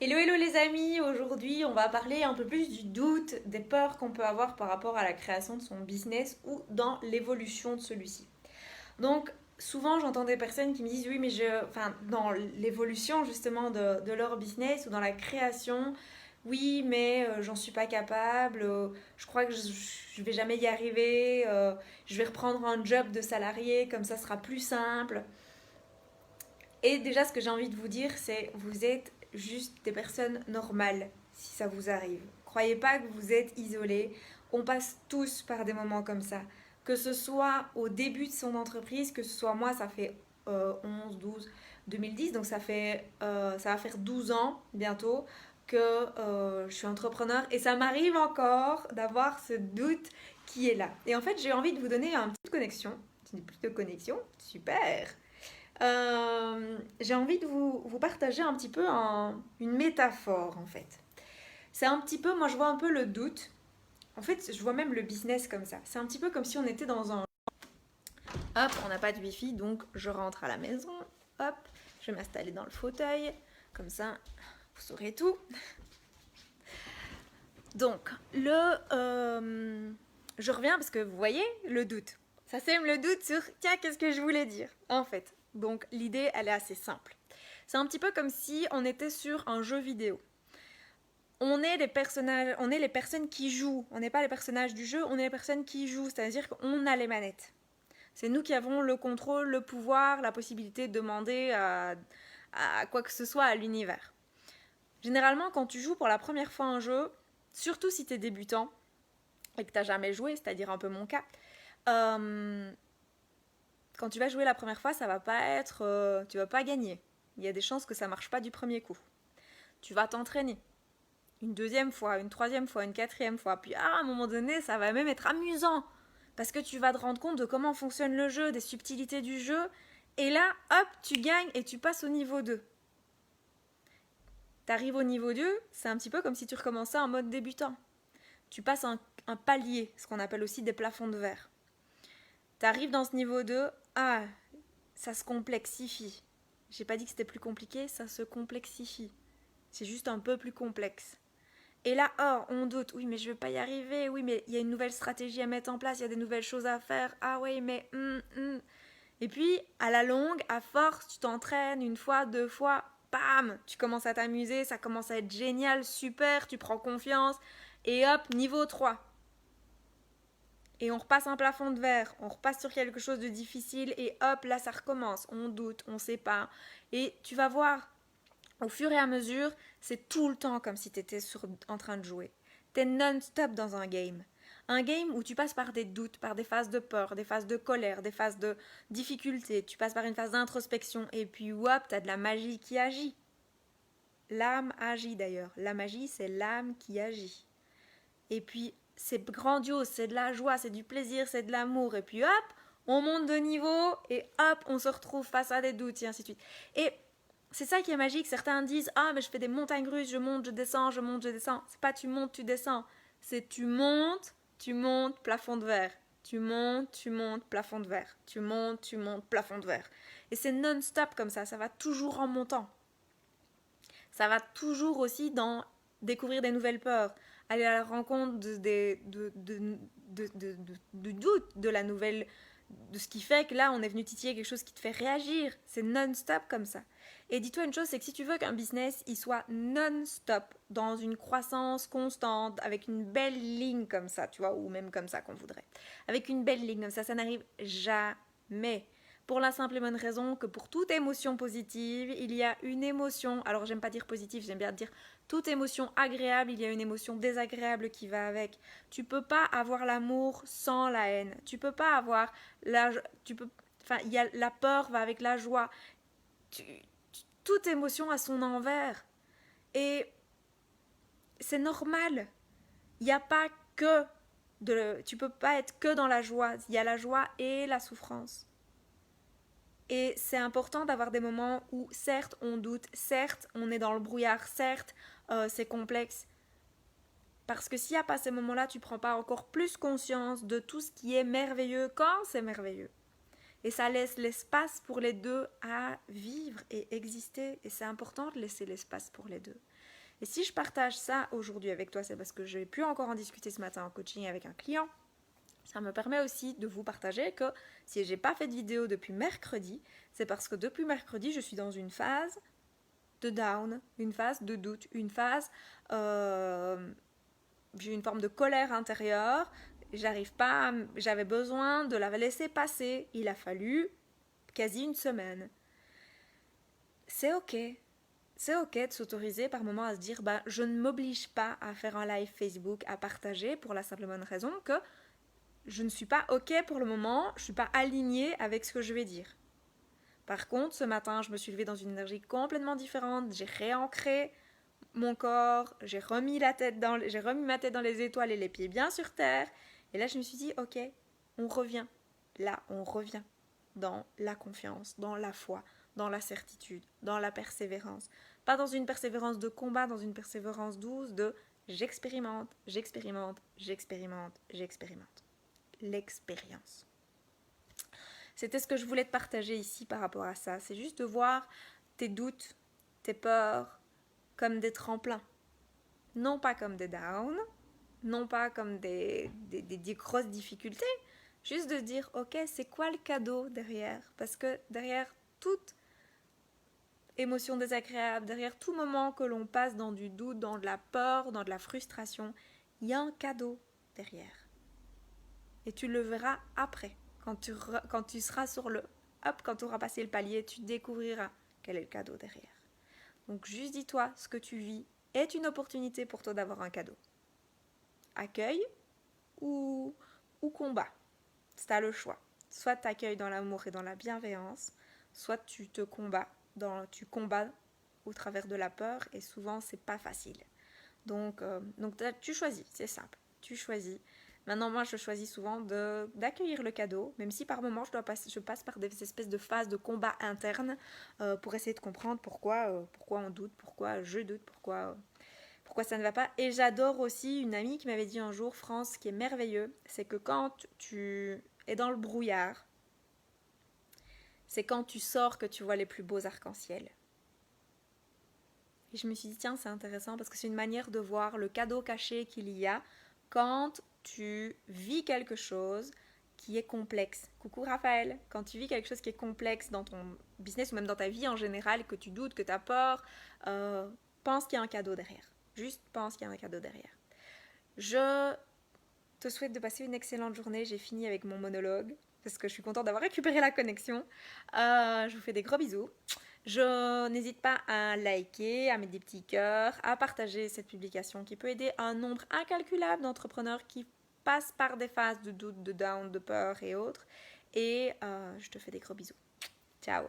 Hello, hello les amis, aujourd'hui on va parler un peu plus du doute, des peurs qu'on peut avoir par rapport à la création de son business ou dans l'évolution de celui-ci. Donc souvent j'entends des personnes qui me disent oui mais enfin dans l'évolution justement de leur business ou dans la création, oui mais j'en suis pas capable, je crois que je vais jamais y arriver, je vais reprendre un job de salarié comme ça sera plus simple. Et déjà, ce que j'ai envie de vous dire, c'est vous êtes juste des personnes normales si ça vous arrive. Croyez pas que vous êtes isolés. On passe tous par des moments comme ça. Que ce soit au début de son entreprise, que ce soit moi, ça fait 11, 12, 2010, donc ça va faire 12 ans bientôt que je suis entrepreneur et ça m'arrive encore d'avoir ce doute qui est là. Et en fait, j'ai envie de vous donner une petite connexion. Une petite connexion, super. J'ai envie de vous partager un petit peu une métaphore en fait. C'est un petit peu, moi je vois un peu le doute. En fait, je vois même le business comme ça. C'est un petit peu comme si on était dans un... Hop, on n'a pas de wifi, donc je rentre à la maison. Hop, je vais m'installer dans le fauteuil. Comme ça, vous saurez tout. Donc, je reviens parce que vous voyez le doute. Ça sème le doute sur, tiens, qu'est-ce que je voulais dire en fait. Donc, l'idée, elle est assez simple. C'est un petit peu comme si on était sur un jeu vidéo. On est les personnages, on est les personnes qui jouent. On n'est pas les personnages du jeu, on est les personnes qui jouent. C'est-à-dire qu'on a les manettes. C'est nous qui avons le contrôle, le pouvoir, la possibilité de demander à quoi que ce soit à l'univers. Généralement, quand tu joues pour la première fois un jeu, surtout si tu es débutant et que tu n'as jamais joué, c'est-à-dire un peu mon cas, euh, quand tu vas jouer la première fois, ça va pas être, tu vas pas gagner. Il y a des chances que ça marche pas du premier coup. Tu vas t'entraîner une deuxième fois, une troisième fois, une quatrième fois, puis à un moment donné, ça va même être amusant parce que tu vas te rendre compte de comment fonctionne le jeu, des subtilités du jeu, et là, hop, tu gagnes et tu passes au niveau 2. T'arrives au niveau 2, c'est un petit peu comme si tu recommençais en mode débutant. Tu passes un palier, ce qu'on appelle aussi des plafonds de verre. T'arrives dans ce niveau 2, ah, ça se complexifie. J'ai pas dit que c'était plus compliqué, ça se complexifie. C'est juste un peu plus complexe. Et là, oh, on doute. Oui, mais je vais pas y arriver. Oui, mais il y a une nouvelle stratégie à mettre en place. Il y a des nouvelles choses à faire. Ah oui, mais... Et puis, à la longue, à force, tu t'entraînes une fois, deux fois. Bam, tu commences à t'amuser. Ça commence à être génial, super. Tu prends confiance. Et hop, niveau 3. Et on repasse un plafond de verre. On repasse sur quelque chose de difficile. Et hop, là, ça recommence. On doute, on sait pas. Et tu vas voir, au fur et à mesure, c'est tout le temps comme si tu étais en train de jouer. Tu es non-stop dans un game. Un game où tu passes par des doutes, par des phases de peur, des phases de colère, des phases de difficulté. Tu passes par une phase d'introspection et puis hop, tu as de la magie qui agit. L'âme agit d'ailleurs. La magie, c'est l'âme qui agit. Et puis, c'est grandiose, c'est de la joie, c'est du plaisir, c'est de l'amour. Et puis hop, on monte de niveau et hop, on se retrouve face à des doutes et ainsi de suite. Et c'est ça qui est magique. Certains disent ah mais je fais des montagnes russes, je monte, je descends, je monte, je descends. C'est pas tu montes, tu descends. C'est tu montes, plafond de verre. Tu montes, plafond de verre. Tu montes, plafond de verre. Et c'est non-stop comme ça va toujours en montant. Ça va toujours aussi dans découvrir des nouvelles peurs, aller à la rencontre du doute, de la nouvelle, de ce qui fait que là, on est venu titiller quelque chose qui te fait réagir. C'est non-stop comme ça. Et dis-toi une chose, c'est que si tu veux qu'un business, il soit non-stop, dans une croissance constante, avec une belle ligne comme ça, tu vois, ou même comme ça qu'on voudrait, avec une belle ligne comme ça n'arrive jamais. Pour la simple et bonne raison que pour toute émotion positive, il y a une émotion, alors j'aime pas dire positive, j'aime bien dire toute émotion agréable, il y a une émotion désagréable qui va avec. Tu peux pas avoir l'amour sans la haine. Tu peux pas avoir la il y a la peur va avec la joie. Toute émotion a son envers et c'est normal. Il n'y a pas que tu peux pas être que dans la joie, il y a la joie et la souffrance. Et c'est important d'avoir des moments où, certes, on doute, certes, on est dans le brouillard, certes, c'est complexe. Parce que s'il n'y a pas ces moments-là, tu ne prends pas encore plus conscience de tout ce qui est merveilleux quand c'est merveilleux. Et ça laisse l'espace pour les deux à vivre et exister. Et c'est important de laisser l'espace pour les deux. Et si je partage ça aujourd'hui avec toi, c'est parce que j'ai pu encore en discuter ce matin en coaching avec un client. Ça me permet aussi de vous partager que si j'ai pas fait de vidéo depuis mercredi, c'est parce que depuis mercredi, je suis dans une phase de down, une phase de doute, une phase... j'ai une forme de colère intérieure, j'arrive pas, j'avais besoin de la laisser passer, il a fallu quasi une semaine. C'est ok de s'autoriser par moment à se dire je ne m'oblige pas à faire un live Facebook, à partager pour la simple bonne raison que je ne suis pas ok pour le moment, je ne suis pas alignée avec ce que je vais dire. Par contre, ce matin, je me suis levée dans une énergie complètement différente, j'ai réancré mon corps, j'ai remis ma tête dans les étoiles et les pieds bien sur terre. Et là, je me suis dit, ok, on revient. Là, on revient dans la confiance, dans la foi, dans la certitude, dans la persévérance. Pas dans une persévérance de combat, dans une persévérance douce de j'expérimente, j'expérimente, j'expérimente, j'expérimente. L'expérience. C'était ce que je voulais te partager ici par rapport à ça. C'est juste de voir tes doutes, tes peurs comme des tremplins. Non pas comme des downs, non pas comme des grosses difficultés, juste de dire, ok, c'est quoi le cadeau derrière? Parce que derrière toute émotion désagréable, derrière tout moment que l'on passe dans du doute, dans de la peur, dans de la frustration, il y a un cadeau derrière. Et tu le verras après. Quand tu seras sur le... Hop, quand tu auras passé le palier, tu découvriras quel est le cadeau derrière. Donc juste dis-toi, ce que tu vis est une opportunité pour toi d'avoir un cadeau. Accueil ou combat. C'est à le choix. Soit tu accueilles dans l'amour et dans la bienveillance, soit tu combats au travers de la peur et souvent c'est pas facile. Donc tu choisis, c'est simple. Tu choisis. Maintenant, moi, je choisis souvent d'accueillir le cadeau, même si par moments, je passe par des espèces de phases de combat interne pour essayer de comprendre pourquoi on doute, pourquoi je doute, pourquoi ça ne va pas. Et j'adore aussi une amie qui m'avait dit un jour, France, ce qui est merveilleux, c'est que quand tu es dans le brouillard, c'est quand tu sors que tu vois les plus beaux arcs-en-ciel. Et je me suis dit, tiens, c'est intéressant parce que c'est une manière de voir le cadeau caché qu'il y a quand tu vis quelque chose qui est complexe. Coucou Raphaël, quand tu vis quelque chose qui est complexe dans ton business ou même dans ta vie en général, que tu doutes, que tu as peur, pense qu'il y a un cadeau derrière. Juste pense qu'il y a un cadeau derrière. Je te souhaite de passer une excellente journée. J'ai fini avec mon monologue parce que je suis contente d'avoir récupéré la connexion. Je vous fais des gros bisous. Je n'hésite pas à liker, à mettre des petits cœurs, à partager cette publication qui peut aider un nombre incalculable d'entrepreneurs qui passent par des phases de doute, de down, de peur et autres. Et je te fais des gros bisous. Ciao.